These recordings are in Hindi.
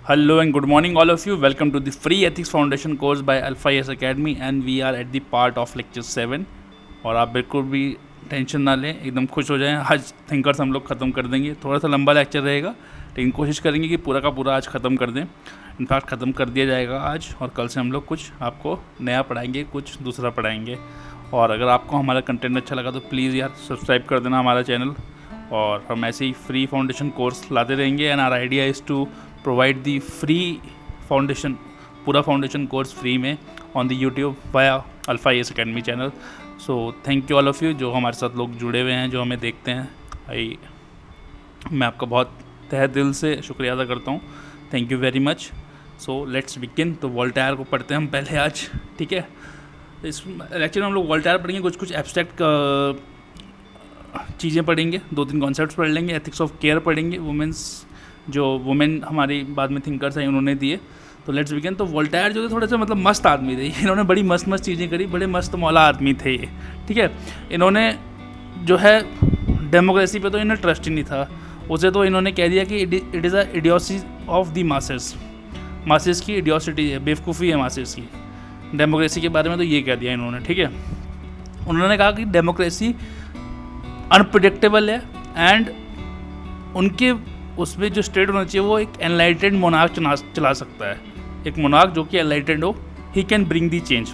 Hello and good morning, all of you. Welcome to the free ethics foundation course by Alpha S Academy, and we are at the part of lecture 7. और आप बिल्कुल भी टेंशन ना लें, एकदम खुश हो जाएं। आज थिंकर्स हम लोग ख़त्म कर देंगे। थोड़ा सा लंबा लेक्चर रहेगा, लेकिन कोशिश करेंगे कि पूरा का पूरा आज ख़त्म कर दें। इनफैक्ट ख़त्म कर दिया जाएगा आज, और कल से हम लोग कुछ आपको नया पढ़ाएंगे, कुछ दूसरा पढ़ाएंगे। और अगर आपको हमारा कंटेंट अच्छा लगा तो प्लीज़ यार सब्सक्राइब कर देना हमारा चैनल। और हम ऐसे ही फ्री फाउंडेशन कोर्स लाते रहेंगे, and our idea is to provide the free foundation, पूरा फाउंडेशन कोर्स फ्री में on the YouTube via Alpha S academy channel. So thank you all of you जो हमारे साथ लोग जुड़े हुए हैं, जो हमें देखते हैं। मैं आपका बहुत तहे दिल से शुक्रिया अदा करता हूँ। Thank you very much. So let's begin. तो वोल्टेयर को पढ़ते हैं हम पहले आज, ठीक है। इस लेक्चर में हम लोग वोल्टेयर पढ़ेंगे, कुछ एब्स्ट्रैक्ट चीज़ें पढ़ेंगे, 2-3 कॉन्सेप्ट्स पढ़ लेंगे। एथिक्स ऑफ केयर पढ़ेंगे, वुमेंस जो वुमेन हमारी बाद में थिंकर्स हैं उन्होंने दिए। तो लेट्स बिगिन। तो वोल्टेयर जो थे थोड़े से मतलब मस्त आदमी थे, इन्होंने बड़ी मस्त मस्त चीज़ें करी, बड़े मस्त मौला आदमी थे ये, ठीक है। इन्होंने जो है डेमोक्रेसी पे तो इन्हें ट्रस्ट ही नहीं था। उसे तो इन्होंने कह दिया कि it is a idiocy of the masses, masses की इडियोसिटी है, बेवकूफ़ी है मासेस की। डेमोक्रेसी के बारे में तो ये कह दिया इन्होंने, ठीक है। उन्होंने कहा कि डेमोक्रेसी अनप्रिडिक्टेबल है, एंड उनके उसमें जो स्टेट होना चाहिए वो एक एनलाइटेंड मोनार्क चला सकता है। एक मोनार्क जो कि एनलाइटेंड हो, he can bring the change.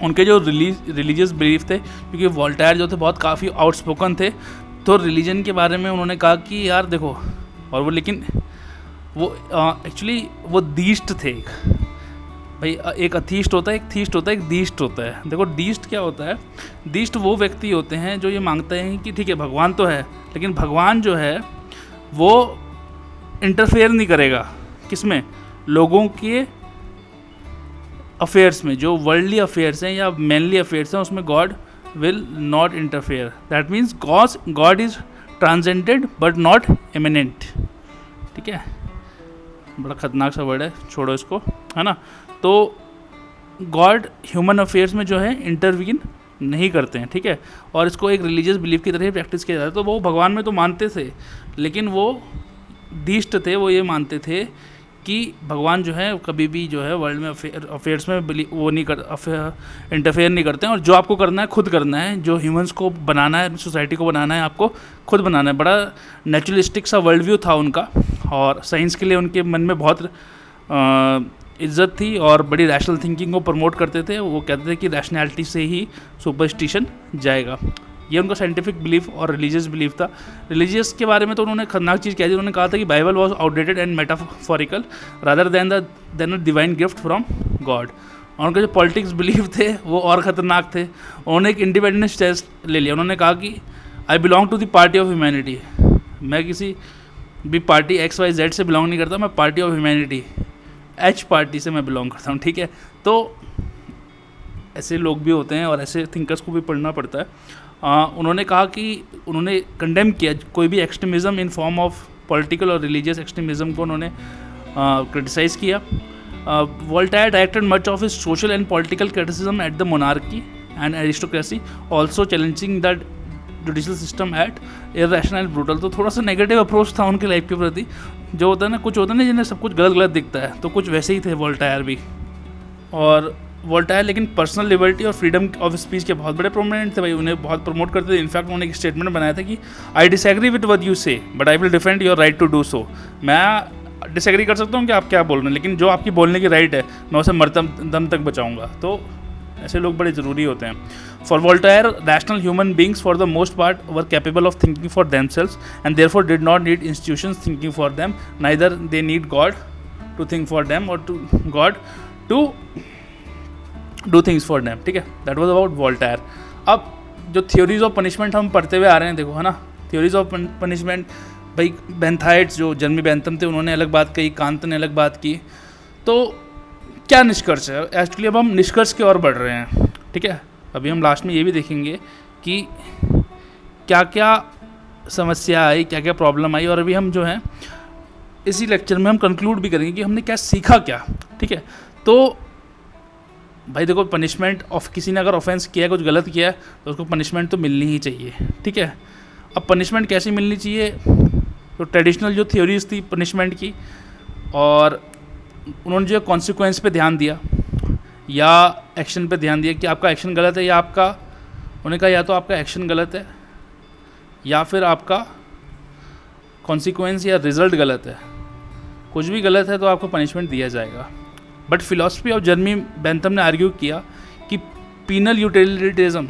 उनके जो रिलीजियस बिलीफ थे, क्योंकि वोल्टेयर जो थे बहुत काफ़ी आउटस्पोकन थे, तो रिलीजन के बारे में उन्होंने कहा कि यार देखो, और वो लेकिन वो एक्चुअली वो दीस्ट थे। भाई एक अथीस्ट होता है, एक थीस्ट होता है, एक दीस्ट होता है। देखो डीस्ट क्या होता है? दीस्ट वो व्यक्ति होते हैं जो ये मांगते हैं कि ठीक है भगवान तो है, लेकिन भगवान जो है वो इंटरफेयर नहीं करेगा किसमें, लोगों के अफेयर्स में, जो वर्ल्डली अफेयर्स हैं या मैनली अफेयर्स हैं उसमें God will not interfere. That means God is transcendent but not eminent, ठीक है। बड़ा खतरनाक सा वर्ड है, छोड़ो इसको, है ना। तो गॉड ह्यूमन अफेयर्स में जो है इंटरवीन नहीं करते हैं, ठीक है। और इसको एक रिलीजियस बिलीफ की तरह ही प्रैक्टिस किया जाता है। तो वो भगवान में तो मानते थे, लेकिन वो दीष्ट थे, वो ये मानते थे कि भगवान जो है कभी भी जो है वर्ल्ड में अफेयर्स में वो नहीं इंटरफेयर नहीं करते हैं। और जो आपको करना है खुद करना है, जो ह्यूमंस को बनाना है, सोसाइटी को बनाना है, आपको खुद बनाना है। बड़ा नेचुरलिस्टिक सा वर्ल्ड व्यू था उनका, और साइंस के लिए उनके मन में बहुत इज्जत थी, और बड़ी रैशनल थिंकिंग को प्रमोट करते थे। वो कहते थे कि रैशनैलिटी से ही सुपरस्टिशन जाएगा। ये उनका साइंटिफिक बिलीफ और रिलीजियस बिलीफ था। रिलीजियस के बारे में तो उन्होंने खतरनाक चीज़ कह दी। उन्होंने कहा था कि Bible was outdated and metaphorical rather than a divine gift from God. और उनके जो पॉलिटिक्स बिलीफ थे वो और ख़तरनाक थे। उन्होंने एक इंडिपेंडेंस टेस्ट ले लिया। उन्होंने कहा कि I belong to the party of humanity. मैं किसी भी पार्टी XYZ से बिलोंग नहीं करता, मैं party of humanity H party से मैं बिलोंग करता हूँ, ठीक है। तो ऐसे लोग भी होते हैं और ऐसे थिंकर्स को भी पढ़ना पड़ता है। उन्होंने कहा कि उन्होंने कंडेम किया कोई भी extremism in form of political और रिलीजियस एक्सट्रीमिज़म को उन्होंने क्रिटिसाइज़ किया। Voltaire directed much of his social and political criticism at the monarchy and aristocracy, also challenging the judicial system eight irrational and brutal. तो थोड़ा सा नेगेटिव अप्रोच था उनके लाइफ के प्रति। जो होता है ना, कुछ होता है ना जिन्हें सब कुछ गलत गलत दिखता है, तो कुछ वैसे ही थे वोल्टेयर भी। और वोल्टेयर लेकिन पर्सनल लिबर्टी और फ्रीडम ऑफ स्पीच के बहुत बड़े प्रोमिनेंट थे भाई, उन्हें बहुत प्रमोट करते थे। इनफैक्ट उन्होंने एक स्टेटमेंट बनाया था कि I disagree with what you say but I will defend your right to do so. मैं डिसएग्री कर सकता हूँ कि आप क्या बोल रहे हैं, लेकिन जो आपकी बोलने की राइट है मैं उसे मरते दम तक बचाऊँगा। तो ऐसे लोग बड़े ज़रूरी होते हैं। For Voltaire, rational human beings for the most part were capable of thinking for themselves and therefore did not need institutions thinking for them, neither they need God to think for them और to God to do things for them, ठीक है। That was about Voltaire. अब जो थ्योरीज ऑफ पनिशमेंट हम पढ़ते हुए आ रहे हैं, देखो है ना, थ्योरीज ऑफ पनिशमेंट, भाई बेंथाइट्स जो जर्मी बेंथम थे उन्होंने अलग बात कही, कांत ने अलग बात की। तो क्या निष्कर्ष है? एक्चुअली अब हम निष्कर्ष की ओर बढ़ रहे हैं, ठीक है। अभी हम लास्ट में ये भी देखेंगे कि क्या क्या समस्या आई, क्या क्या प्रॉब्लम आई, और अभी हम जो है इसी लेक्चर में हम कंक्लूड भी करेंगे कि हमने क्या सीखा क्या, ठीक है। तो भाई देखो, पनिशमेंट ऑफ किसी ने अगर ऑफेंस किया है, कुछ गलत किया है, तो उसको पनिशमेंट तो मिलनी ही चाहिए, ठीक है। अब पनिशमेंट कैसी मिलनी चाहिए? तो ट्रेडिशनल जो थ्योरीज थी पनिशमेंट की, और उन्होंने जो कॉन्सिक्वेंस पे ध्यान दिया या एक्शन पे ध्यान दिया कि आपका एक्शन गलत है या आपका, उन्होंने कहा या तो आपका एक्शन गलत है या फिर आपका कॉन्सिक्वेंस या रिजल्ट गलत है, कुछ भी गलत है तो आपको पनिशमेंट दिया जाएगा। But philosophy of Jeremy Bentham ने आर्ग्यू किया कि penal utilitarianism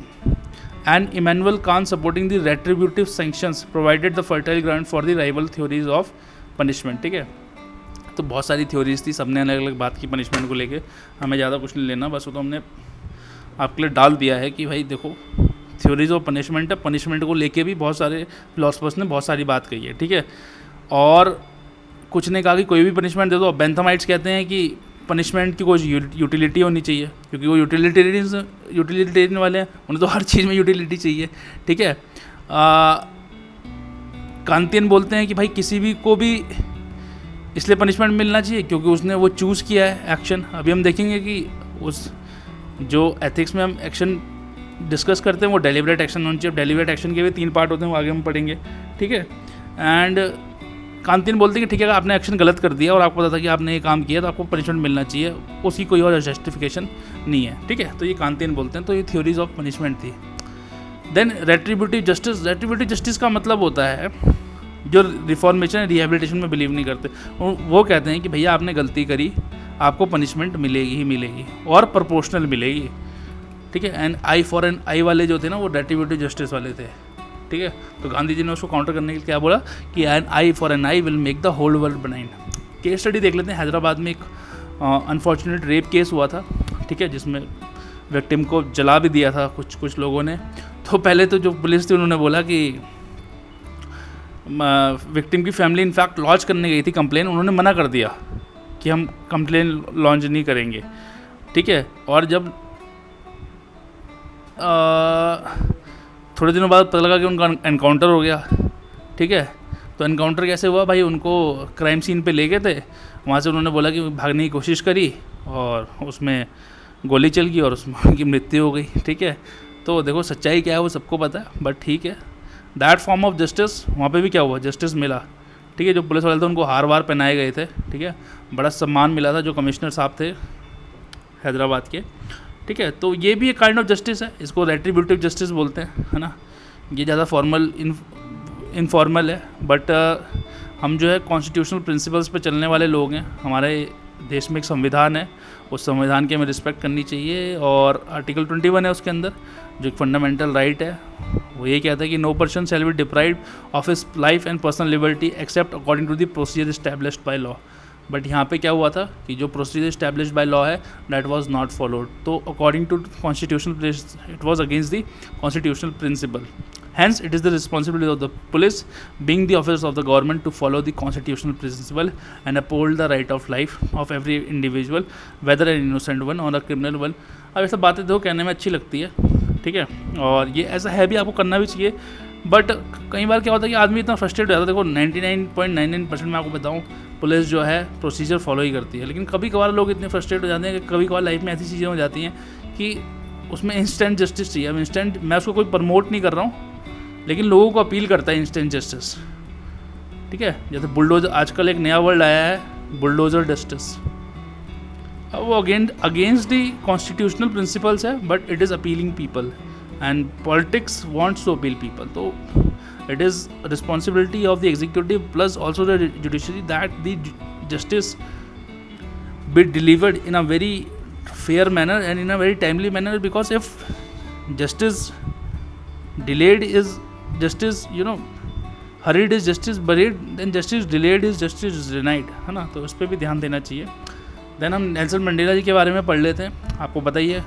and Immanuel Kant supporting the retributive sanctions provided the fertile ground for the rival theories of punishment. ठीक है, तो बहुत सारी थ्योरीज थी, सबने अलग अलग बात की पनिशमेंट को लेके, हमें ज़्यादा कुछ नहीं लेना, बस वो तो हमने आपके लिए डाल दिया है कि भाई देखो थ्योरीज ऑफ पनिशमेंट है, पनिशमेंट को लेके भी बहुत सारे फिलोसफर्स ने बहुत सारी बात कही है। ठीक है, और कुछ ने कहा कि कोई भी पनिशमेंट दे दो। बेंथमाइट्स कहते हैं कि पनिशमेंट की कोई यूटिलिटी होनी चाहिए, क्योंकि वो यूटिलिटेरियन वाले हैं, उन्हें तो हर चीज़ में यूटिलिटी चाहिए। ठीक है, कांतियन बोलते हैं कि भाई किसी भी को भी इसलिए पनिशमेंट मिलना चाहिए क्योंकि उसने वो चूज़ किया है एक्शन। अभी हम देखेंगे कि उस जो एथिक्स में हम एक्शन डिस्कस करते हैं वो डेलिबरेट एक्शन होना चाहिए। डेलिबरेट एक्शन के भी 3 पार्ट होते हैं, वो आगे हम पढ़ेंगे। ठीक है, एंड कांतियन बोलते हैं कि ठीक है आपने एक्शन गलत कर दिया और आपको पता था कि आपने ये काम किया तो आपको पनिशमेंट मिलना चाहिए, उसकी कोई और जस्टिफिकेशन नहीं है। ठीक है, तो ये कांतियन बोलते हैं, तो ये थ्योरीज ऑफ पनिशमेंट थी। Then retributive justice. Retributive justice का मतलब होता है जो रिफॉर्मेशन रिहेबिलिटेशन में बिलीव नहीं करते, वो कहते हैं कि भैया आपने गलती करी, आपको पनिशमेंट मिलेगी ही मिलेगी और प्रोपोर्शनल मिलेगी। ठीक है, एंड आई फॉर एन आई वाले जो थे ना वो रेट्रिब्यूटिव जस्टिस वाले थे। ठीक है, तो गांधी जी ने उसको काउंटर करने के लिए क्या बोला कि an eye for an eye will make the whole world blind. Case study देख लेते हैं। हैदराबाद में एक अनफॉर्चुनेट रेप केस हुआ था। ठीक है, जिसमें विक्टिम को जला भी दिया था कुछ लोगों ने। तो पहले तो जो पुलिस थी उन्होंने बोला कि विक्टिम की फैमिली इनफैक्ट लॉन्च करने गई थी कंप्लेन, उन्होंने मना कर दिया कि हम कंप्लेन लॉन्च नहीं करेंगे। ठीक है, और जब थोड़े दिनों बाद पता लगा कि उनका एनकाउंटर हो गया। ठीक है, तो एनकाउंटर कैसे हुआ भाई, उनको क्राइम सीन पे ले गए थे, वहाँ से उन्होंने बोला कि भागने की कोशिश करी और उसमें गोली चल गई और उसमें उनकी मृत्यु हो गई। ठीक है, तो देखो सच्चाई क्या है वो सबको पता है, बट ठीक है दैट फॉर्म ऑफ जस्टिस वहाँ पे भी क्या हुआ, जस्टिस मिला। ठीक है, जो पुलिस वाले थे उनको हार वार पहनाए गए थे। ठीक है, बड़ा सम्मान मिला था जो कमिश्नर साहब थे हैदराबाद के। ठीक है, तो ये भी एक काइंड ऑफ जस्टिस है, इसको रेट्रिब्यूटिव जस्टिस बोलते हैं, है ना। ये ज़्यादा फॉर्मल इनफॉर्मल है, बट हम जो है कॉन्स्टिट्यूशनल प्रिंसिपल्स पे चलने वाले लोग हैं। हमारे देश में एक संविधान है, उस संविधान की हमें रिस्पेक्ट करनी चाहिए, और आर्टिकल 21 है उसके अंदर जो एक फंडामेंटल राइट है, वो ये कहता है कि no person shall be deprived of his life and personal liberty except according to the procedure established by law. But यहाँ पे क्या हुआ था कि जो प्रोसीजर एस्टैब्लिश्ड बाय लॉ है दैट वाज नॉट फॉलोड, तो according to constitutional it was against the constitutional principle. Hence, it is the responsibility of the police, being the officers of the government, to follow the constitutional principle and uphold the right of life of every individual, whether an innocent one or a criminal one. अब ऐसा बातें देखो कहने में अच्छी लगती है, ठीक है, और ये ऐसा है भी, आपको करना भी चाहिए। बट कई बार क्या होता है कि आदमी इतना फ्रस्ट्रेट हो जाता है। देखो 99.99% मैं आपको बताऊँ पुलिस जो है प्रोसीजर फॉलो ही करती है, लेकिन कभी कभार लोग इतने फ्रस्ट्रेट हो जाते हैं कि कभी कभार लाइफ में ऐसी चीज़ें हो जाती हैं कि उसमें इंस्टेंट जस्टिस चाहिए। अब इंस्टेंट, मैं उसको कोई प्रमोट नहीं कर रहा हूँ, लेकिन लोगों को अपील करता है इंस्टेंट जस्टिस। ठीक है, जैसे बुलडोजर, आजकल एक नया वर्ड आया है बुलडोजर जस्टिस। अब वो अगेंस्ट द कॉन्स्टिट्यूशनल प्रिंसिपल्स है, but it is appealing people and politics wants to appeal people. तो it is responsibility of the executive plus also the judiciary that the justice be delivered in a very fair manner and in a very timely manner, because if justice delayed is justice, you know, hurried is justice buried, then justice delayed is justice denied, है ना। तो उस पर भी ध्यान देना चाहिए। देन हम नेल्सन मंडेला जी के बारे में पढ़ लेते हैं। आपको पता ही है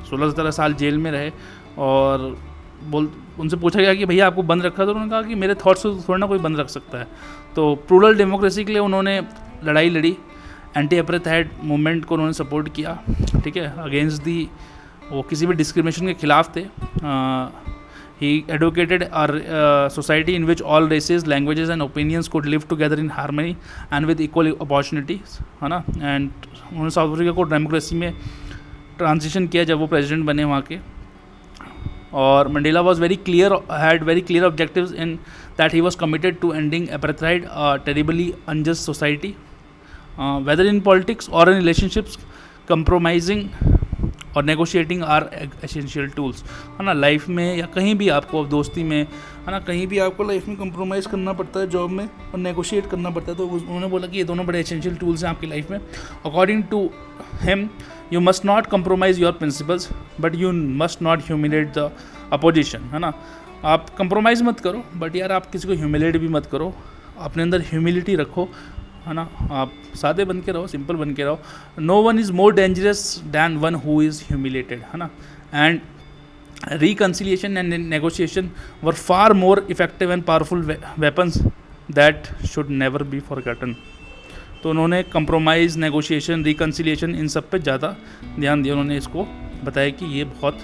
16-17 साल जेल में रहे, और उनसे पूछा गया कि भैया आपको बंद रखा, तो उन्होंने कहा कि मेरे थॉट्स को थोड़ा ना कोई बंद रख सकता है। तो प्लूरल डेमोक्रेसी के लिए उन्होंने लड़ाई लड़ी, एंटी अपार्थाइड मूवमेंट को उन्होंने सपोर्ट किया। ठीक है, अगेंस्ट दी, वो किसी भी डिस्क्रिमिनेशन के खिलाफ थे। He advocated a society in which all races, languages and opinions could live together in harmony and with equal opportunities, है ना। एंड उन्होंने साउथ अफ्रीका को डेमोक्रेसी में ट्रांजिशन किया जब वो प्रेसिडेंट बने वहाँ के। और Mandela was had very clear objectives in that he was committed to ending apartheid, a terribly unjust society, whether in politics और इन रिलेशनशिप्स कंप्रोमाइजिंग और नेगोशिएटिंग आर एसेंशियल टूल्स, है ना। लाइफ में या कहीं भी आपको दोस्ती में, है ना, कहीं भी आपको लाइफ में कंप्रोमाइज़ करना पड़ता है, जॉब में, और नेगोशिएट करना पड़ता है। तो उन्होंने बोला कि ये दोनों बड़े एसेंशियल टूल्स हैं आपकी लाइफ में। According to him you must not compromise your principles but you must not humiliate the opposition, है ना। आप कंप्रोमाइज़ मत करो बट यार आप किसी को ह्यूमिलेट भी मत करो, अपने अंदर ह्यूमिलिटी रखो, है ना। आप सादे बन के रहो, सिंपल बन के रहो। No one is more dangerous than one who is humiliated, है ना। And reconciliation and negotiation were far more effective and powerful weapons that should never be forgotten. तो उन्होंने कंप्रोमाइज़, नेगोशिएशन, रिकन्सिलिएशन, इन सब पे ज़्यादा ध्यान दिया। उन्होंने इसको बताया कि ये बहुत,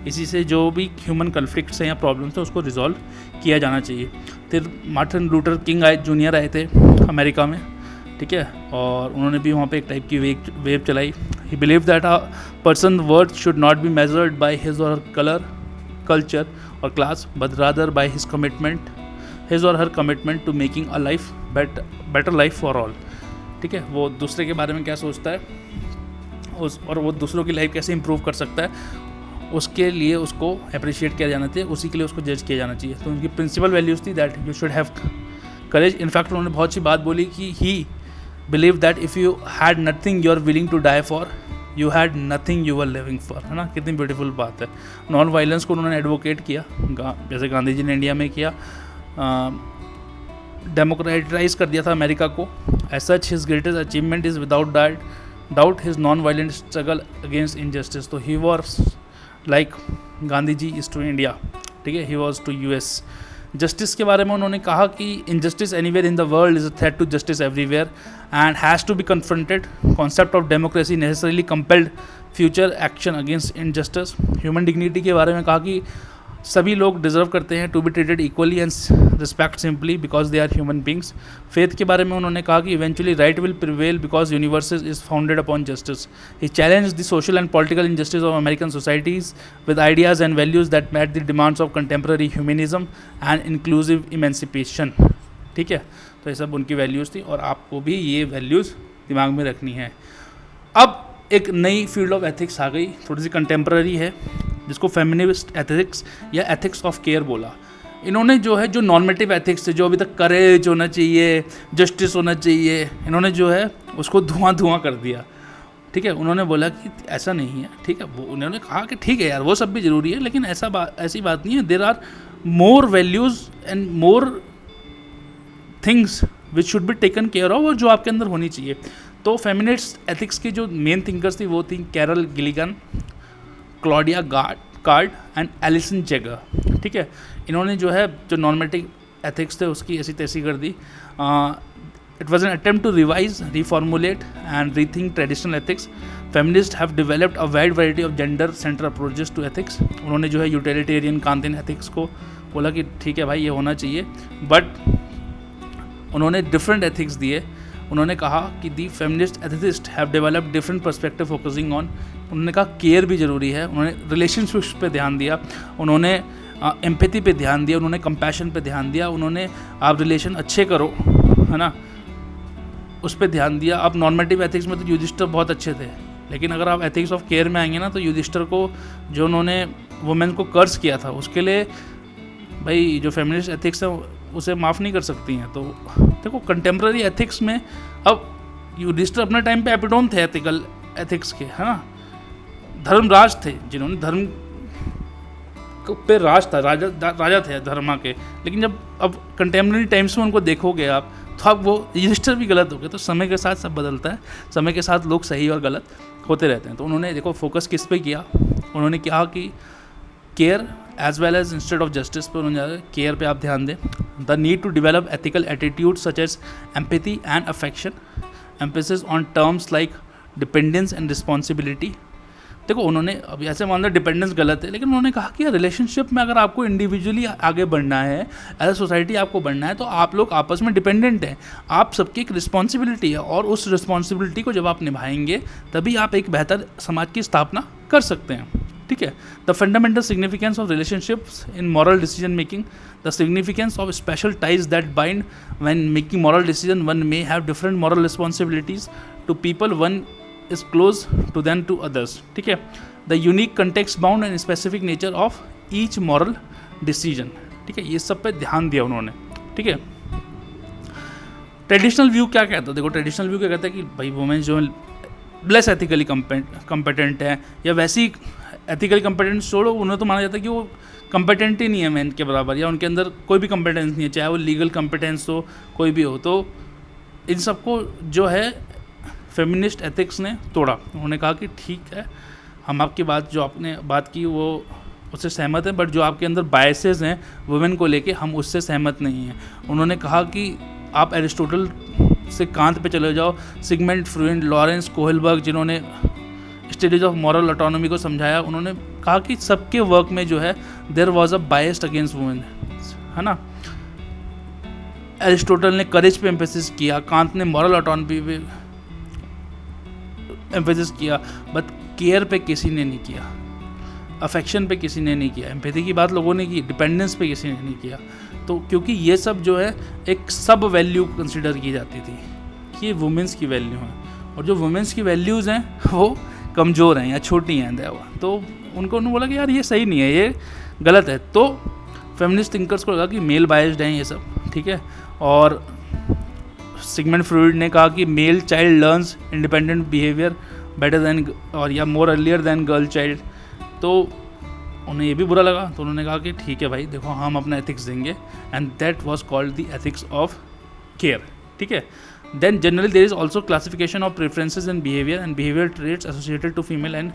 इसी से जो भी ह्यूमन कन्फ्लिक्ट्स हैं या प्रॉब्लम्स हैं उसको रिजॉल्व किया जाना चाहिए। फिर मार्टिन लूथर किंग जूनियर आए थे अमेरिका में, ठीक है, और उन्होंने भी वहाँ पे एक टाइप की वेव चलाई। He believe that a person worth should not be measured by his और कलर, कल्चर और class but rather by his commitment, his और her commitment to making a life better life for all, ठीक है। वो दूसरे के बारे में क्या सोचता है और वो दूसरों की लाइफ कैसे इंप्रूव कर सकता है, उसके लिए उसको अप्रिशिएट किया जाना चाहिए, उसी के लिए उसको जज किया जाना चाहिए। तो उनकी प्रिंसिपल वैल्यूज़ थी that you should have courage. In fact उन्होंने बहुत सी बात बोली कि he believe that if you had nothing you are willing to die for, you had nothing you are living for, है ना। कितनी ब्यूटीफुल बात है। नॉन वायलेंस को उन्होंने एडवोकेट किया, जैसे गांधी जी ने इंडिया में किया। डेमोक्रेटाइज कर दिया था अमेरिका को। As such his greatest achievement is without doubt his non violent struggle against injustice. तो he was like Gandhi ji is to India, ठीक है, he was to US. Justice के बारे में उन्होंने कहा कि injustice anywhere in the world is a threat to justice everywhere and has to be confronted. Concept of democracy necessarily compelled future action against injustice. Human dignity के बारे में कहा कि सभी लोग डिजर्व करते हैं to be treated equally and respect simply because they are human beings. Faith के बारे में उन्होंने कहा कि eventually right will prevail because universe is founded upon justice. He challenge the social and political injustice of American societies with ideas and values that met the demands of contemporary humanism and inclusive emancipation, ठीक है। तो ये सब उनकी वैल्यूज़ थी और आपको भी ये वैल्यूज़ दिमाग में रखनी है। अब एक नई फील्ड ऑफ एथिक्स आ गई, थोड़ी सी कंटेम्प्रेरी है, जिसको फेमिनिस्ट एथिक्स या एथिक्स ऑफ केयर बोला। इन्होंने जो है, जो नॉर्मेटिव एथिक्स थे, जो अभी तक करेज होना चाहिए, जस्टिस होना चाहिए, इन्होंने जो है उसको धुआं कर दिया, ठीक है। उन्होंने बोला कि ऐसा नहीं है, ठीक है। वो उन्होंने कहा कि ठीक है यार, वो सब भी ज़रूरी है, लेकिन ऐसी बात नहीं है। There are more values and more things which should be taken care of, और जो आपके अंदर होनी चाहिए। तो फेमिनिस्ट एथिक्स की जो मेन थिंकर्स थी वो थी Carol Gilligan, Claudia Card and Alison Jaggar, ठीक है। इन्होंने जो है, जो नॉर्मेटिव एथिक्स थे उसकी ऐसी तैसी कर दी। It was an attempt to revise, reformulate and rethink traditional ethics. Feminist have developed a wide variety of gender centre approaches to ethics. उन्होंने जो है यूटिलिटेरियन कांतिन एथिक्स को बोला कि ठीक है भाई ये होना चाहिए, बट उन्होंने डिफरेंट एथिक्स दिए। उन्होंने कहा कि the feminist ethicist have developed different perspective focusing on, उन्होंने कहा केयर भी ज़रूरी है, उन्होंने रिलेशनशिप्स पे ध्यान दिया, उन्होंने एम्पैथी पे ध्यान दिया, उन्होंने कंपैशन पे ध्यान दिया, उन्होंने आप रिलेशन अच्छे करो, है ना, उस पर ध्यान दिया। अब नॉर्मेटिव एथिक्स में तो युधिष्ठिर बहुत अच्छे थे, लेकिन अगर आप एथिक्स ऑफ केयर में आएंगे ना, तो युधिष्ठिर को जो उन्होंने वुमेन को कर्ज किया था, उसके लिए भाई जो फेमिनिस्ट एथिक्स है उसे माफ़ नहीं कर सकती हैं। तो देखो कंटेम्प्रेरी एथिक्स में अब युधिष्ठिर अपने टाइम पे एपिटोन थे एथिकल एथिक्स के, है ना, धर्मराज थे, जिन्होंने धर्म पे राज था, राजा थे धर्मा के। लेकिन जब अब कंटेम्प्रेरी टाइम्स में उनको देखोगे आप, तो अब वो युधिष्ठिर भी गलत हो गए। तो समय के साथ सब बदलता है, समय के साथ लोग सही और गलत होते रहते हैं। तो उन्होंने देखो फोकस किस पे किया, उन्होंने कहा कि care as well as instead of justice पे उन्होंने केयर पे आप ध्यान दें। The need to develop ethical attitude such as empathy and affection, emphasis on terms like dependence and responsibility. देखो उन्होंने, अब ऐसे मान लो डिपेंडेंस गलत है, लेकिन उन्होंने कहा कि रिलेशनशिप में अगर आपको इंडिविजुअली आगे बढ़ना है, एज अ सोसाइटी आपको बढ़ना है, तो आप लोग आपस में डिपेंडेंट हैं, आप सबकी एक रिस्पॉन्सिबिलिटी है, और उस रिस्पॉन्सिबिलिटी को जब आप निभाएंगे तभी आप एक बेहतर समाज की स्थापना कर सकते हैं। ठीक है। The fundamental significance of relationships in moral decision making, the significance of special ties that bind when making moral decision, one may have different moral responsibilities to people, one is close to then to others, ठीक है। The unique context bound and specific nature of each moral decision, ठीक है, ये सब पे ध्यान दिया उन्होंने, ठीक है। ट्रेडिशनल व्यू क्या कहता है, देखो ट्रेडिशनल व्यू क्या कहता है कि भाई वुमेन जो लेस एथिकली कम्पिटेंट है, या वैसी एथिकली कम्पिटेंट छोड़ो, उन्हें तो माना जाता है कि वो कम्पिटेंट ही नहीं है मैन के बराबर, या उनके अंदर कोई भी कम्पिटेंस नहीं है, चाहे वो लीगल कम्पिटेंस हो, कोई भी हो। तो इन सबको जो है फेमिनिस्ट एथिक्स ने तोड़ा। उन्होंने कहा कि ठीक है, हम आपकी बात जो आपने बात की वो उससे सहमत हैं, बट जो आपके अंदर बायसेस हैं वुमेन को लेके, हम उससे सहमत नहीं हैं। उन्होंने कहा कि आप एरिस्टोटल से कांत पे चले जाओ, सिगमंड फ्रॉइड, लॉरेंस कोहलबर्ग, जिन्होंने स्टेजेस ऑफ मॉरल ऑटोनॉमी को समझाया, उन्होंने कहा कि सबके वर्क में जो है there was a biased against women, है ना। एरिस्टोटल ने करेज पे एम्फेसिस किया, कांत ने मॉरल ऑटोनॉमी पे एम्फेसिस किया, बट केयर पे किसी ने नहीं किया, अफेक्शन पे किसी ने नहीं किया, एम्पैथी की बात लोगों ने की, डिपेंडेंस पे किसी ने नहीं किया। तो क्योंकि ये सब जो है एक सब वैल्यू कंसिडर की जाती थी कि ये वुमेंस की वैल्यू हैं, और जो वुमेंस की वैल्यूज़ हैं वो कमज़ोर हैं या छोटी हैं, तो उन्होंने बोला कि यार ये सही नहीं है, ये गलत है। तो फेमिनिस्ट थिंकर्स को लगा कि मेल बायस्ड हैं ये सब, ठीक है। और सिगमंड फ्रॉइड ने कहा कि male child learns independent behaviour better than और या मोर अर्लियर देन गर्ल चाइल्ड। तो उन्हें ये भी बुरा लगा, तो उन्होंने कहा कि ठीक है भाई, देखो हम अपना एथिक्स देंगे, and that was called the ethics of care, ठीक है। Then generally there is also classification of preferences and behaviour traits associated to female and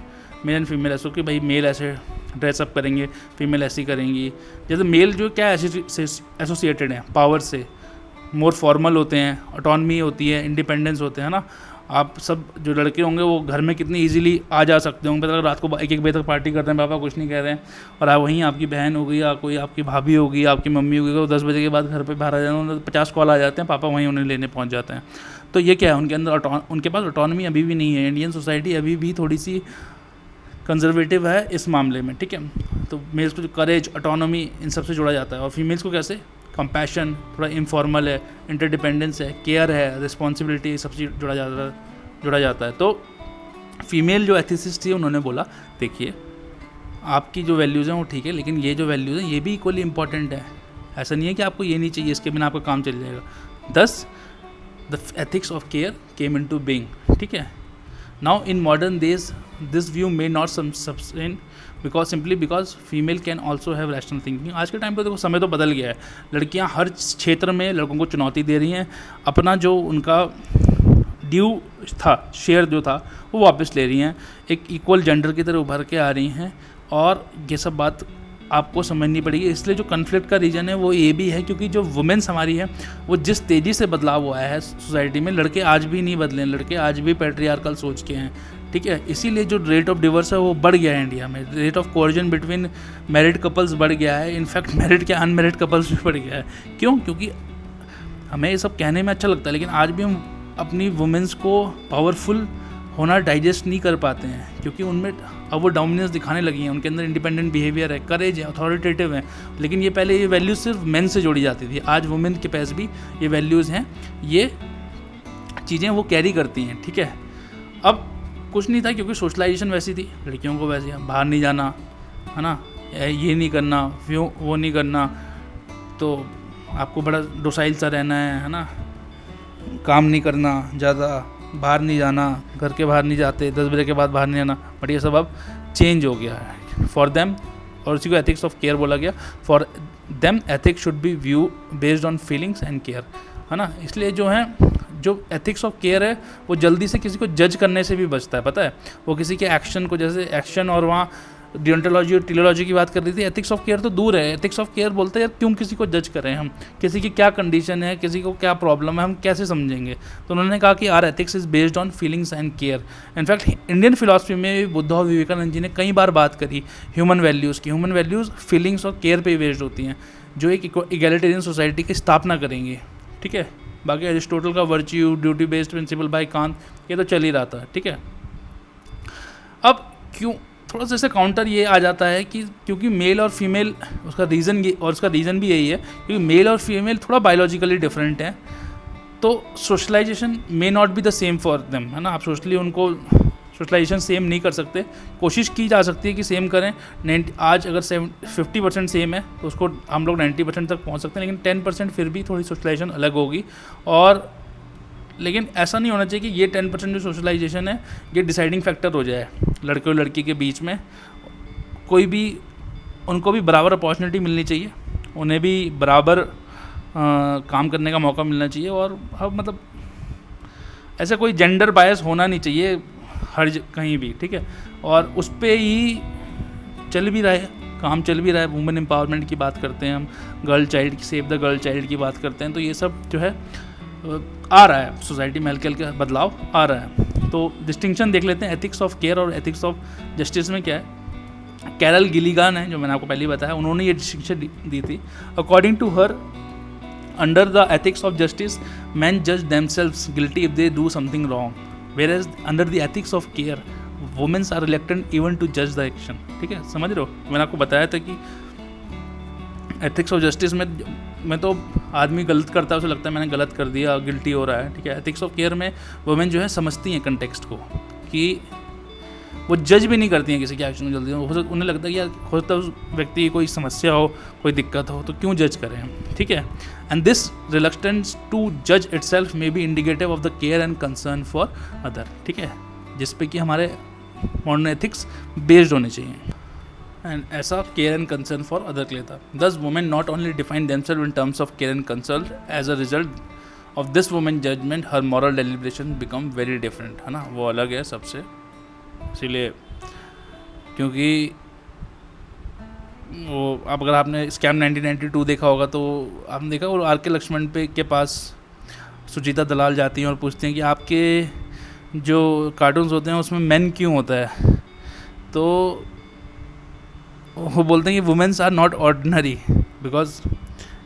female, ऐसा कि भाई मेल ऐसे ड्रेसअप करेंगे, फीमेल ऐसी करेंगी। जैसे मेल जो क्या एसोसिएटेड है पावर से, मोर फॉर्मल होते हैं, ऑटोनमी होती है, इंडिपेंडेंस होते हैं ना। आप सब जो लड़के होंगे वो घर में कितनी इजीली आ जा सकते होंगे, पता रात को 1-1 बजे तक पार्टी करते हैं, पापा कुछ नहीं कह रहे हैं, और आप वहीं आपकी बहन होगी या कोई आपकी भाभी होगी, आपकी मम्मी होगी, वो 10 बजे के बाद घर पे बाहर आ जाते हैं, 50 कॉल आ जाते हैं, पापा वहीं उन्हें लेने पहुंच जाते हैं। तो ये क्या है, उनके अंदर उनके पास ऑटोनमी अभी भी नहीं है। इंडियन सोसाइटी अभी भी थोड़ी सी कंजर्वेटिव है इस मामले में, ठीक है। तो मेल्स को जो करेज, ऑटोनॉमी इन सब से जोड़ा जाता है, और फीमेल्स को कैसे कंपैशन, थोड़ा इनफॉर्मल है, इंटरडिपेंडेंस है, केयर है, रिस्पॉन्सिबिलिटी, सब चीज़ जुड़ा जाता है। तो फीमेल जो एथिसिस्ट थी उन्होंने बोला देखिए आपकी जो वैल्यूज़ हैं वो ठीक है, लेकिन ये जो वैल्यूज़ हैं ये भी इक्वली इंपॉर्टेंट है। ऐसा नहीं है कि आपको ये नहीं चाहिए, इसके बिना आपका काम चल जाएगा। दस the ethics of care came into being, ठीक है। Now in modern days this view may not sustain because female can also have rational thinking. आज के टाइम पे देखो समय तो बदल गया है, लड़कियां हर क्षेत्र में लड़कों को चुनौती दे रही हैं, अपना जो उनका ड्यू था, शेयर जो था वो वापस ले रही हैं, एक इक्वल जेंडर की तरह उभर के आ रही हैं। और ये सब बात आपको समझनी पड़ेगी। इसलिए जो कन्फ्लिक्ट का रीज़न है वो ये भी है क्योंकि जो वुमेन्स हमारी है वो जिस तेज़ी से बदलाव हुआ है सोसाइटी में, लड़के आज भी नहीं बदले, लड़के आज भी पैट्रियार्कल सोच के हैं, ठीक है। इसीलिए जो रेट ऑफ डिवोर्स है वो बढ़ गया है इंडिया में, rate of coercion between married couples बढ़ गया है, इनफैक्ट मैरिड के अनमैरिड कपल्स भी बढ़ गया है। क्यों? क्योंकि हमें ये सब कहने में अच्छा लगता है, लेकिन आज भी हम अपनी वुमेन्स को पावरफुल होना डाइजेस्ट नहीं कर पाते हैं, क्योंकि उनमें अब वो डोमिनेंस दिखाने लगी हैं, उनके अंदर इंडिपेंडेंट बिहेवियर है, करेज है, अथॉरिटेटिव है। लेकिन ये पहले ये वैल्यूज़ सिर्फ मेन से जोड़ी जाती थी, आज वुमेन के पास भी ये वैल्यूज़ हैं, ये चीज़ें वो कैरी करती हैं, ठीक है। अब कुछ नहीं था क्योंकि सोशलाइजेशन वैसी थी, लड़कियों को वैसे बाहर नहीं जाना, है ना, ये नहीं करना, वो नहीं करना, तो आपको बड़ा डोसाइल सा रहना है ना, काम नहीं करना, ज़्यादा बाहर नहीं जाना, घर के बाहर नहीं जाते, 10 बजे के बाद बाहर नहीं जाना। बट ये सब अब चेंज हो गया है फॉर देम, और उसी को एथिक्स ऑफ केयर बोला गया। For them ethics should be view based on feelings and care, है ना। इसलिए जो है जो एथिक्स ऑफ केयर है वो जल्दी से किसी को जज करने से भी बचता है, पता है। वो किसी के एक्शन को, जैसे एक्शन और वहाँ डियोंटोलॉजी और टीलोलॉजी की बात कर रही थी, एथिक्स ऑफ केयर तो दूर है। एथिक्स ऑफ केयर बोलते हैं यार क्यों किसी को जज करें, हम किसी की क्या कंडीशन है, किसी को क्या प्रॉब्लम है, हम कैसे समझेंगे। तो उन्होंने कहा कि our ethics is based on feelings and care. In fact Indian philosophy में बुद्ध और विवेकानंद जी ने कई बार बात करी ह्यूमन वैल्यूज़ की। ह्यूमन वैल्यूज़ फीलिंग्स और केयर पे बेस्ड होती हैं, जो एक इगैलिटेरियन सोसाइटी की स्थापना करेंगी, ठीक है। बाकी एरिस्टोटल का virtue, duty based principal bye Kant, ये तो चल ही रहा था, ठीक है। अब क्यों थोड़ा सा इससे काउंटर ये आ जाता है कि क्योंकि मेल और फीमेल, उसका रीज़न भी यही है क्योंकि मेल और फीमेल थोड़ा बायोलॉजिकली डिफरेंट है, तो socialisation may not be the same for them, है ना। आप सोशली उनको सोशलाइजेशन सेम नहीं कर सकते, कोशिश की जा सकती है कि सेम करें। आज अगर 50% सेम है तो उसको हम लोग 90% तक पहुंच सकते हैं, लेकिन 10% फिर भी थोड़ी सोशलाइजेशन अलग होगी। और लेकिन ऐसा नहीं होना चाहिए कि ये 10% जो सोशलाइजेशन है ये डिसाइडिंग फैक्टर हो जाए लड़के और लड़की के बीच में। उनको भी बराबर अपॉर्चुनिटी मिलनी चाहिए, उन्हें भी बराबर काम करने का मौका मिलना चाहिए। और अब मतलब ऐसा कोई जेंडर बायस होना नहीं चाहिए कहीं भी, ठीक है। और उस पर ही चल भी रहा है, काम चल भी रहा है। वुमेन एम्पावरमेंट की बात करते हैं हम, गर्ल चाइल्ड की, सेव द गर्ल चाइल्ड की बात करते हैं, तो ये सब जो है आ रहा है सोसाइटी में, हल्के हल्के बदलाव आ रहा है। तो डिस्टिंक्शन देख लेते हैं एथिक्स ऑफ केयर और एथिक्स ऑफ जस्टिस में क्या है। कैरल गिलिगान है, जो मैंने आपको पहले बताया, उन्होंने ये डिस्टिंक्शन दी थी। According to her, under the ethics of justice man जज themselves guilty if they do something wrong, whereas under the ethics of care women are reluctant even to judge the action। ठीक है, समझ रहे हो। मैंने आपको बताया था कि एथिक्स ऑफ जस्टिस में तो आदमी गलत करता है, उसे लगता है मैंने गलत कर दिया, गिल्टी हो रहा है, ठीक है। एथिक्स ऑफ केयर में वुमेन जो है समझती हैं कंटेक्स्ट को, कि वो जज भी नहीं करती हैं किसी के एक्शन को जल्दी। उन्हें लगता है कि यार हो सकता है उस व्यक्ति की कोई समस्या हो, कोई दिक्कत हो, तो क्यों जज करें हम, ठीक है। एंड दिस रिलक्टेंस टू जज itself may be indicative of the care and concern for other, ठीक है, जिस पे कि हमारे मॉडर्न एथिक्स बेस्ड होने चाहिए। एंड ऐसा care and concern for other के लिए था। Thus women not only define themselves in terms of care and concern, as a result of this women judgement her moral deliberation become very different, है ना, वो अलग है सबसे। इसीलिए क्योंकि वो अब अगर आपने स्कैम 1992 देखा होगा तो आपने देखा, और आर के लक्ष्मण के पास सुजीता दलाल जाती हैं और पूछती हैं कि आपके जो कार्टून्स होते हैं उसमें मेन क्यों होता है, तो वो बोलते हैं कि womens are not ordinary because,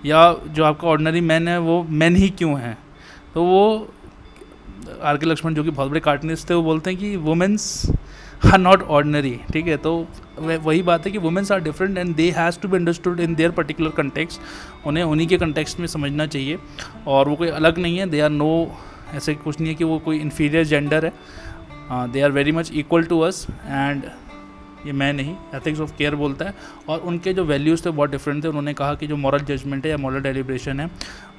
या जो आपका ऑर्डिनरी मैन है वो मैन ही क्यों है। तो वो आर के लक्ष्मण जो कि बहुत बड़े कार्टूनिस्ट थे, वो बोलते हैं कि वुमेन्स आर नॉट ऑर्डिनरी, ठीक है। तो वही बात है कि womens are different and they has to be understood in their particular context, उन्हें उन्हीं के कंटेक्स्ट में समझना चाहिए, और वो कोई अलग नहीं है। दे आर नो, ऐसे कुछ नहीं है कि वो कोई इन्फीरियर जेंडर है, they are very much equal to us. And ये मैं नहीं, एथिक्स ऑफ केयर बोलता है, और उनके जो वैल्यूज़ थे बहुत डिफरेंट थे। उन्होंने कहा कि जो मॉरल जजमेंट है या मॉरल डेलिब्रेशन है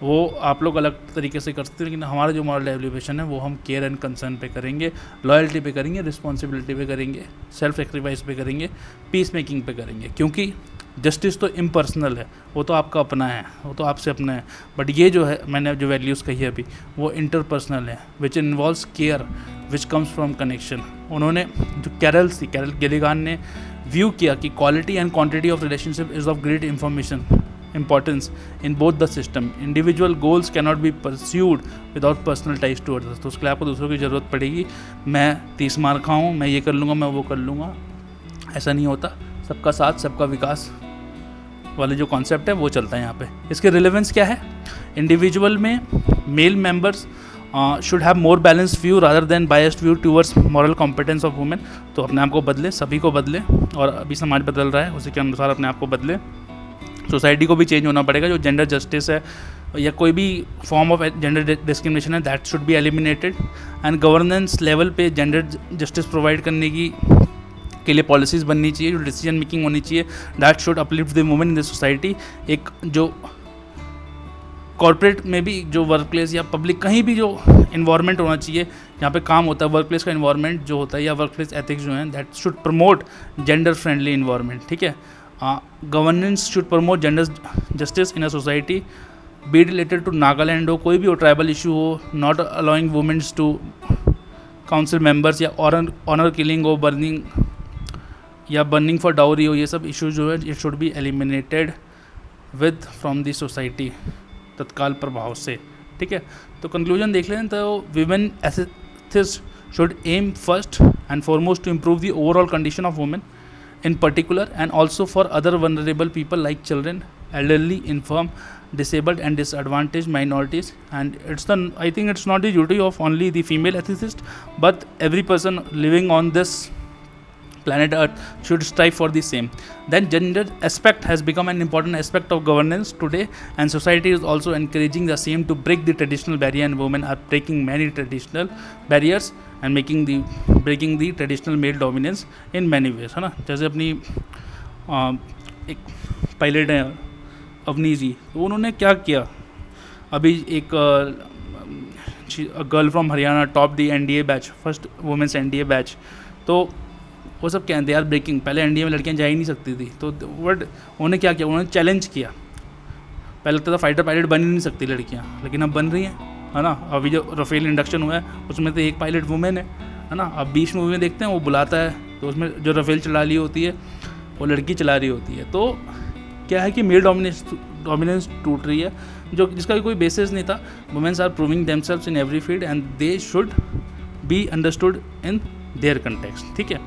वो आप लोग अलग तरीके से करते हैं, लेकिन हमारा जो मॉरल डेलिब्रेशन है वो हम केयर एंड कंसर्न पे करेंगे, लॉयल्टी पे करेंगे, रिस्पॉन्सिबिलिटी पे करेंगे, सेल्फ सेक्रीफाइस पे करेंगे, पीस मेकिंग पे करेंगे। क्योंकि जस्टिस तो इम्पर्सनल है, वो तो आपका अपना है, वो तो आपसे अपना है। बट ये जो है, मैंने जो वैल्यूज़ कही है अभी, वो इंटरपर्सनल है, which involves care which comes from connection. उन्होंने जो कैरल गिलिगान ने व्यू किया कि quality and quantity of relationship is of great importance in both the system. Individual goals cannot be pursued without personal ties to others। तो उसके लिए आपको दूसरों की ज़रूरत पड़ेगी। मैं 30 मार खाऊँ, मैं ये कर लूँगा, मैं वो कर लूँगा, ऐसा नहीं होता। सबका साथ सबका विकास वाले जो कॉन्सेप्ट है वो चलता है यहाँ पे। इसके रिलेवेंस क्या है? इंडिविजुअल में male members should have more balance view rather than biased view towards moral competence of women. तो अपने आप को बदले, सभी को बदले, और अभी समाज बदल रहा है, उसी के अनुसार अपने आप को बदले। सोसाइटी को भी चेंज होना पड़ेगा। जो जेंडर जस्टिस है या कोई भी फॉर्म ऑफ जेंडर डिस्क्रिमिनेशन है, that should be eliminated. And governance level पे जेंडर जस्टिस प्रोवाइड करने के लिए पॉलिसीज़ बननी चाहिए, जो डिसीजन मेकिंग होनी चाहिए, that should uplift the women in the society. एक जो कॉर्पोरेट में भी, जो वर्क प्लेस या पब्लिक कहीं भी जो इन्वायरमेंट होना चाहिए जहाँ पे काम होता है, वर्क प्लेस का इन्वायरमेंट जो होता है या वर्क प्लेस एथिक्स जो हैं, that should promote gender friendly environment, ठीक है। Governance should promote gender justice in a society, be related to Nagaland हो, कोई भी हो, ट्राइबल इशू हो, not allowing womens to council members, या ऑनर किलिंग हो, बर्निंग फॉर डाउरी हो, ये सब इशू जो है it should be eliminated with from the society, तत्काल प्रभाव से, ठीक है। तो कंक्लूजन देख लें तो women ethics should aim first and foremost to improve the overall condition of women in particular, and also for other vulnerable people like children, elderly, infirm, disabled and disadvantaged minorities. And I think it's not the duty of only the female ethicist, but every person living on this planet Earth should strive for the same. Then gender aspect has become an important aspect of governance today, and society is also encouraging the same to break the traditional barrier, and women are breaking many traditional barriers and breaking the traditional male dominance in many ways, है ना. जैसे अपनी एक पायलट हैं अवनी जी, तो उन्होंने क्या किया, अभी एक girl from Haryana top the NDA batch, first women's NDA batch. तो वो सब क्या, दे आर ब्रेकिंग. पहले NDA में लड़कियां जा ही नहीं सकती थी, तो वर्ड उन्होंने क्या किया, उन्होंने चैलेंज किया. पहले लगता था फाइटर पायलट बन ही नहीं सकती लड़कियां, लेकिन अब बन रही हैं, है ना. अभी जो राफेल इंडक्शन हुआ है उसमें तो एक पायलट वुमेन है ना. अब 20 मूवी में देखते हैं वो बुलाता है, तो उसमें जो राफेल चला रही होती है वो लड़की चला रही होती है. तो क्या है कि मेल डोमिनेंस टूट रही है, जो जिसका भी कोई बेसिस नहीं था. Womens are proving themselves in every field and they should be understood in their context. ठीक है,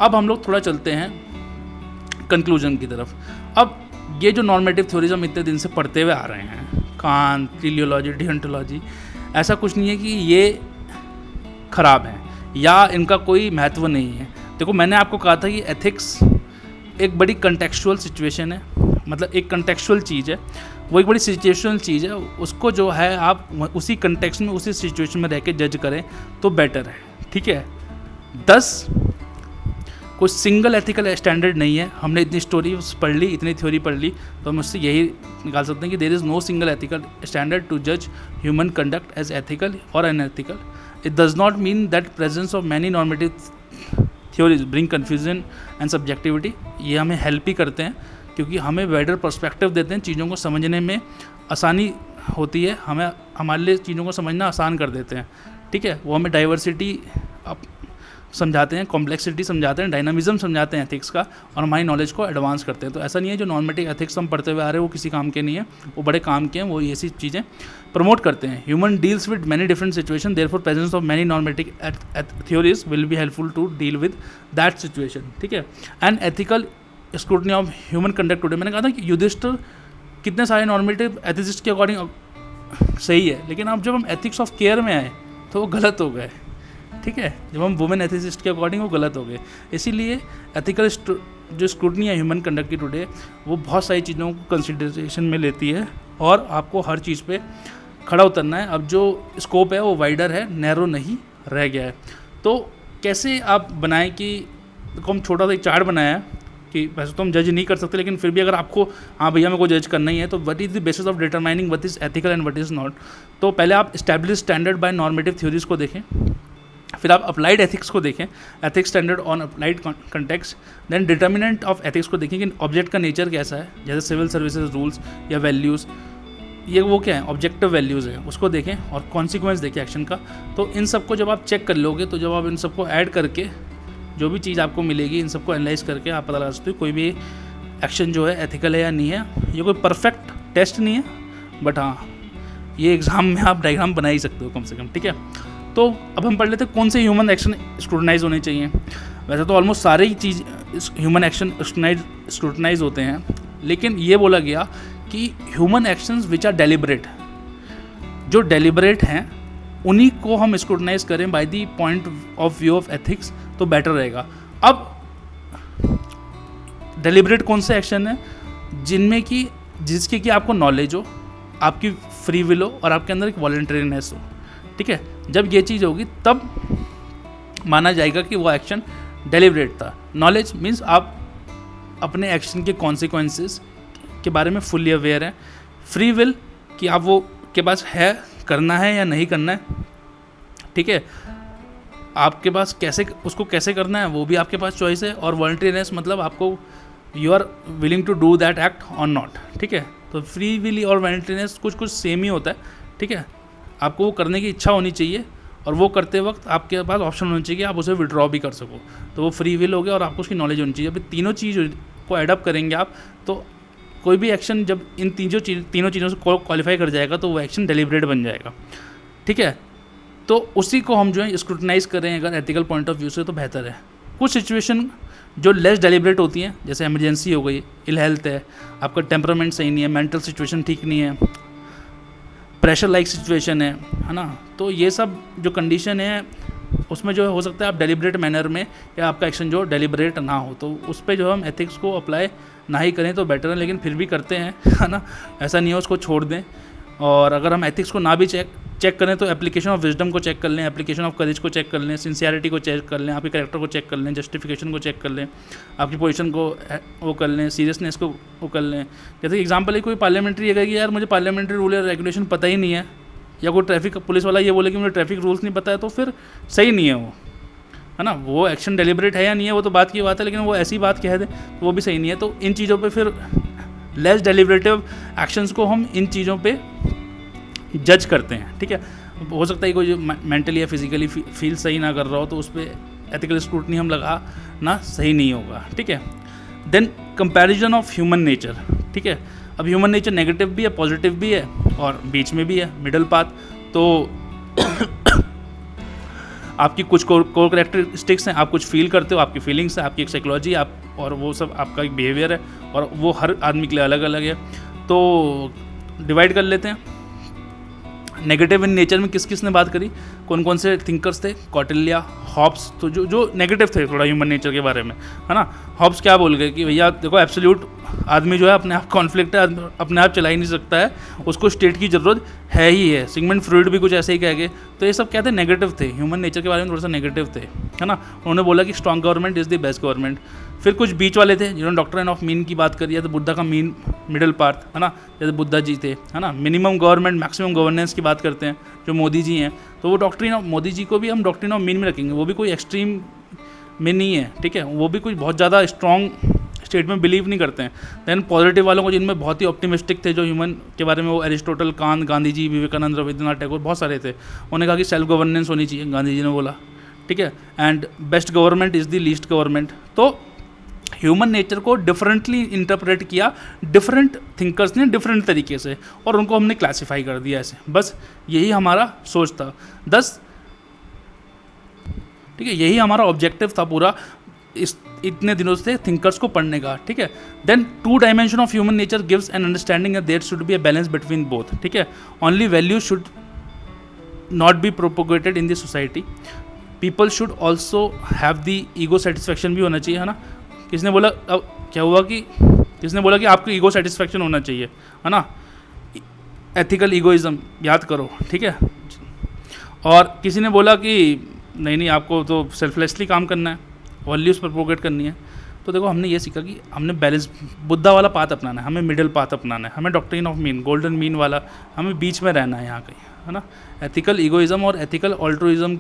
अब हम लोग थोड़ा चलते हैं कंक्लूजन की तरफ. अब ये जो नॉर्मेटिव थ्योरीज हम इतने दिन से पढ़ते हुए आ रहे हैं, कांट, टेलियोलॉजी, डिओन्टोलॉजी, ऐसा कुछ नहीं है कि ये खराब है या इनका कोई महत्व नहीं है. देखो, मैंने आपको कहा था कि एथिक्स एक बड़ी कंटेक्चुअल सिचुएशन है, मतलब एक कंटेक्चुअल चीज़ है, वो एक बड़ी सिचुएशनल चीज़ है. उसको जो है आप उसी कंटेक्स्ट में, उसी सिचुएशन में रह के जज करें तो बेटर है. ठीक है, 10 कोई सिंगल एथिकल स्टैंडर्ड नहीं है. हमने इतनी स्टोरी पढ़ ली, इतनी थ्योरी पढ़ ली, तो हम उससे यही निकाल सकते हैं कि there is no single ethical standard to जज ह्यूमन कंडक्ट एज एथिकल और unethical. It does not mean that presence of many normative theories bring confusion and subjectivity. ये हमें हेल्प ही करते हैं, क्योंकि हमें वाइडर पर्सपेक्टिव देते हैं, चीज़ों को समझने में आसानी होती है, हमारे लिए चीज़ों को समझना आसान कर देते हैं. ठीक है, वो हमें डाइवर्सिटी समझाते हैं, कॉम्प्लेक्सिटी समझाते हैं, डायनामिज्म समझाते हैं एथिक्स का, और हमारी नॉलेज को एडवांस करते हैं. तो ऐसा नहीं है जो नॉर्मेटिव एथिक्स हम पढ़ते हुए आ रहे हैं वो किसी काम के नहीं है, वो बड़े काम के हैं, वो ऐसी चीज़ें प्रमोट करते हैं. Human deals with many different situation, therefore presence of many normative theories will be helpful to deal with that situation. ठीक है, and ethical scrutiny of human conduct today. मैंने कहा था कि युधिष्ठिर कितने सारे नॉर्मेटिव एथिसिस्ट के अकॉर्डिंग सही है, लेकिन अब जब हम एथिक्स ऑफ केयर में आए तो वो गलत हो गए. ठीक है, जब हम वुमेन एथिसिस्ट के अकॉर्डिंग वो गलत हो गए. इसीलिए एथिकल जो स्क्रूटनी है ह्यूमन कंडक्ट की टुडे, वो बहुत सारी चीज़ों को कंसिडरेशन में लेती है, और आपको हर चीज़ पे खड़ा उतरना है. अब जो स्कोप है वो वाइडर है, नैरो नहीं रह गया है. तो कैसे आप बनाएं कि, देखो हम छोटा सा एक चार्ट बनाया है कि वैसे तो हम जज नहीं कर सकते, लेकिन फिर भी अगर आपको हाँ भैया मेरे को जज करना ही है, तो what is the basis of determining what is ethical and what is not. तो पहले आप establish standard by normative theories को देखें, फिर आप अप्लाइड एथिक्स को देखें, ethics standard on applied context. Then determinant of ethics को देखें कि ऑब्जेक्ट का नेचर कैसा है, जैसे सिविल सर्विसेज रूल्स या वैल्यूज़, ये वो क्या है, ऑब्जेक्टिव वैल्यूज़ है, उसको देखें, और कॉन्सिक्वेंस देखें एक्शन का. तो इन सबको जब आप चेक कर लोगे, तो जब आप इन सबको ऐड करके जो भी चीज़ आपको मिलेगी, इन सबको एनालाइज करके आप पता लगा सकते हो कोई भी एक्शन जो है एथिकल है या नहीं है. ये कोई परफेक्ट टेस्ट नहीं है, बट हाँ ये एग्ज़ाम में आप डायग्राम बना ही सकते हो कम से कम. ठीक है, तो अब हम पढ़ लेते हैं कौन से ह्यूमन एक्शन स्क्रूटनाइज होने चाहिए. वैसे तो ऑलमोस्ट सारे ही चीज़ ह्यूमन एक्शन स्क्रूटनाइज होते हैं, लेकिन ये बोला गया कि human actions which are deliberate, जो डेलिबरेट हैं उन्हीं को हम स्क्रूटनाइज करें by the point of view of ethics, तो बेटर रहेगा. अब डेलिबरेट कौन से एक्शन है, जिनमें कि जिसकी कि आपको नॉलेज हो, आपकी फ्री विल हो, और आपके अंदर एक वॉलंटरीनेस हो. ठीक है, जब ये चीज़ होगी तब माना जाएगा कि वो एक्शन डेलिबरेट था. नॉलेज मीन्स आप अपने एक्शन के कॉन्सिक्वेंसेस के बारे में फुल्ली अवेयर हैं. फ्री विल कि आप वो के पास है, करना है या नहीं करना है. ठीक है, आपके पास उसको कैसे करना है वो भी आपके पास चॉइस है. और वॉलंटरीनेस मतलब आपको you are willing to do that act और नॉट. ठीक है, तो फ्री विल और वॉलंटरीनेस कुछ सेम ही होता है. ठीक है, आपको वो करने की इच्छा होनी चाहिए, और वो करते वक्त आपके पास ऑप्शन होना चाहिए कि आप उसे विड्रॉ भी कर सको. तो वो फ्री विल हो गया, और आपको उसकी नॉलेज होनी चाहिए. अभी तीनों चीज़ को एडअप करेंगे आप, तो कोई भी एक्शन जब इन तीनों चीज़ों से क्वालिफाई कर जाएगा, तो वो एक्शन डेलिबरेट बन जाएगा. ठीक है, तो उसी को हम जो है स्क्रूटनाइज करें अगर एथिकल पॉइंट ऑफ व्यू से, तो बेहतर है. कुछ सिचुएशन जो लेस डेलिबरेट होती हैं, जैसे इमरजेंसी हो गई, इल हेल्थ है, आपका टेम्परामेंट सही नहीं है, मेंटल सिचुएशन ठीक नहीं है, प्रेशर लाइक सिचुएशन है ना. तो ये सब जो कंडीशन है उसमें जो है हो सकता है आप डेलिब्रेट मैनर में या आपका एक्शन जो डेलिब्रेट ना हो, तो उस पर जो हम एथिक्स को अप्लाई ना ही करें तो बेटर है, लेकिन फिर भी करते हैं, है ना। ऐसा नहीं है उसको छोड़ दें। और अगर हम एथिक्स को ना भी चेक करें तो एप्लीकेशन ऑफ विजडम को चेक कर लें, एप्लीकेशन ऑफ करेज को चेक कर लें, सिंसियरिटी को चेक कर लें, आपके कैरेक्टर को चेक कर लें, जस्टिफिकेशन को चेक कर लें, आपकी पोजीशन को वो कर लें, सीरियसनेस को वो कर लें। जैसे एग्जांपल है, कोई पार्लियामेंट्री है कि यार मुझे पार्लियामेंट्री रूल या रेगुलेशन पता ही नहीं है, या कोई ट्रैफिक पुलिस वाला ये बोले कि मुझे ट्रैफिक रूल्स नहीं पता है, तो फिर सही नहीं है वो, है ना। वो एक्शन डेलिब्रेट है या नहीं है वो तो बात की बात है, लेकिन वो ऐसी बात कह दे तो वो भी सही नहीं है। तो इन चीज़ों पे फिर लेस डेलिब्रेटिव एक्शंस को हम इन चीज़ों पे जज करते हैं, ठीक है। हो सकता है कोई जो मेंटली या फिजिकली फील सही ना कर रहा हो तो उस पर एथिकल स्क्रूटनी हम लगा ना सही नहीं होगा, ठीक है। Then comparison of human nature, ठीक है। अब ह्यूमन नेचर नेगेटिव भी है, पॉजिटिव भी है और बीच में भी है, मिडल पाथ। तो आपकी कुछ कोर कैरेक्टरिस्टिक्स हैं, आप कुछ फील करते हो, आपकी फीलिंग्स है, आपकी एक साइकोलॉजी आप, और वो सब आपका एक बिहेवियर है, और वो हर आदमी के लिए अलग अलग है। तो डिवाइड कर लेते हैं। नेगेटिव इन नेचर में किस किस ने बात करी, कौन कौन से थिंकर्स थे, कौटिल्य, हॉब्स, तो जो नेगेटिव थे थोड़ा ह्यूमन नेचर के बारे में, है ना। हॉब्स क्या बोल गए कि भैया देखो एब्सोल्यूट आदमी जो है अपने आप कॉन्फ्लिक्ट है, अपने आप चला ही नहीं सकता है, उसको स्टेट की ज़रूरत है ही है। सिगमंड फ्रॉयड भी कुछ ऐसे ही कह गए। तो ये सब क्या थे, नेगेटिव थे, ह्यूमन नेचर के बारे में थोड़ा सा नेगेटिव थे, है ना। उन्होंने बोला कि strong government is the best government. फिर कुछ बीच वाले थे जिन्होंने डॉक्ट्रिन ऑफ मीन की बात करी है, तो बुद्धा का मीन मिडिल पाथ, है ना, जैसे बुद्धा जी थे, है ना। मिनिमम गवर्नमेंट मैक्सिमम गवर्नेंस की बात करते हैं जो मोदी जी हैं, तो वो डॉक्ट्रिन ऑफ मोदी जी को भी हम डॉक्ट्रिन ऑफ मीन में रखेंगे। वो भी कोई एक्सट्रीम में नहीं है, ठीक है, वो भी कोई बहुत ज़्यादा स्ट्रॉन्ग स्टेट में बिलीव नहीं करते हैं। देन पॉजिटिव वालों को जिनमें बहुत ही ऑप्टिमिस्टिक थे जो ह्यूमन के बारे में, वो एरिस्टोटल, कांत, गांधी जी, विवेकानंद, रविंद्रनाथ टैगोर, बहुत सारे थे। उन्होंने कहा कि सेल्फ गवर्नेंस होनी चाहिए, गांधी जी ने बोला, ठीक है। And best government is the least government. तो ह्यूमन नेचर को डिफरेंटली इंटरप्रेट किया डिफरेंट थिंकर्स ने डिफरेंट तरीके से, और उनको हमने क्लासीफाई कर दिया ऐसे। बस यही हमारा सोच था, ठीक है, यही हमारा ऑब्जेक्टिव था पूरा इतने दिनों से थिंकर्स को पढ़ने का, ठीक है। Then 2 dimension of human nature gives an understanding that there should be a balance between both, ठीक है। Only value should not be propagated in the society. People should also have the ego satisfaction भी होना चाहिए, है ना। किसने बोला, अब क्या हुआ कि किसने बोला कि आपको ईगो सेटिस्फैक्शन होना चाहिए, है ना। एथिकल ईगोइज्म याद करो, ठीक है। और किसी ने बोला कि नहीं आपको तो सेल्फलेसली काम करना है, वैल्यूज़ प्रोपोगेट करनी है। तो देखो हमने ये सीखा कि हमने बैलेंस बुद्धा वाला पाथ अपनाना है, हमें मिडिल पाथ अपनाना है, हमें doctrine of mean, golden mean वाला, हमें बीच में रहना है यहाँ कहीं, है ना। एथिकल ईगोइज्म और एथिकल ऑल्ट्रुइज्म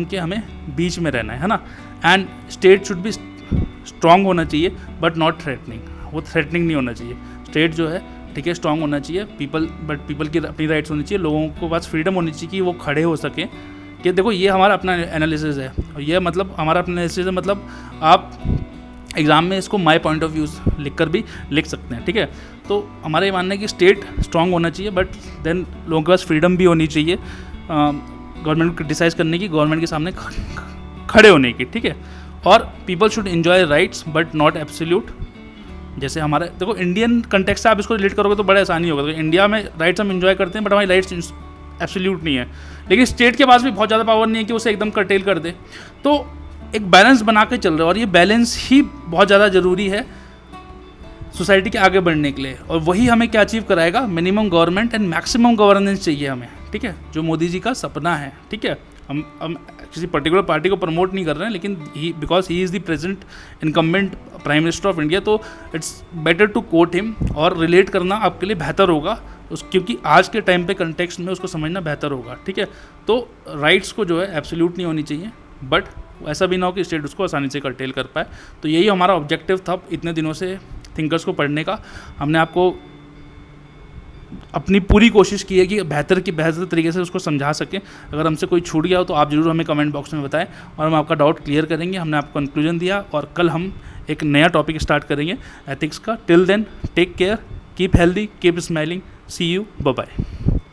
के हमें बीच में रहना है ना। And state should be strong होना चाहिए बट नॉट थ्रेटनिंग, वो थ्रेटनिंग नहीं होना चाहिए। स्टेट जो है, ठीक है, स्ट्रॉन्ग होना चाहिए, पीपल की अपनी राइट्स होनी चाहिए, लोगों को पास फ्रीडम होनी चाहिए कि वो खड़े हो सके। कि देखो ये हमारा अपना एनालिसिस है, और ये मतलब हमारा अपना एनालिसिस है, मतलब आप एग्ज़ाम में इसको माई पॉइंट ऑफ व्यू लिख कर भी लिख सकते हैं, ठीक है। तो हमारा ये मानना है कि स्टेट स्ट्रॉन्ग होना चाहिए, बट देन लोगों के पास फ्रीडम भी होनी चाहिए गवर्नमेंट को क्रिटिसाइज करने की, गवर्नमेंट के सामने खड़े होने की, ठीक है। और people should enjoy rights but not absolute. जैसे हमारा देखो इंडियन कंटेक्स्ट से आप इसको रिलेट करोगे तो बड़ा आसानी होगा। तो इंडिया में राइट्स हम एंजॉय करते हैं बट हमारी राइट्स एब्सोल्यूट नहीं है, लेकिन स्टेट के पास भी बहुत ज़्यादा पावर नहीं है कि उसे एकदम कर्टेल कर दे। तो एक बैलेंस बना के चल रहा है, और ये बैलेंस ही बहुत ज़्यादा ज़रूरी है सोसाइटी के आगे बढ़ने के लिए। और वही हमें क्या अचीव कराएगा, minimum government and maximum governance चाहिए हमें, ठीक है, जो मोदी जी का सपना है, ठीक है। हम किसी पर्टिकुलर पार्टी को प्रमोट नहीं कर रहे हैं, लेकिन because he is the present incumbent prime minister of India, तो it's better to quote him, और रिलेट करना आपके लिए बेहतर होगा क्योंकि आज के टाइम पे कंटेक्स्ट में उसको समझना बेहतर होगा, ठीक है। तो राइट्स को जो है एब्सोल्यूट नहीं होनी चाहिए, बट ऐसा भी ना हो कि स्टेट उसको आसानी से कर्टेल कर पाए। तो यही हमारा ऑब्जेक्टिव था इतने दिनों से थिंकर्स को पढ़ने का। हमने आपको अपनी पूरी कोशिश की है कि बेहतर तरीके से उसको समझा सकें। अगर हमसे कोई छूट गया हो तो आप ज़रूर हमें कमेंट बॉक्स में बताएं, और हम आपका डाउट क्लियर करेंगे। हमने आपको कंक्लूजन दिया, और कल हम एक नया टॉपिक स्टार्ट करेंगे एथिक्स का। Till then take care, keep healthy, keep smiling, see you, bye bye.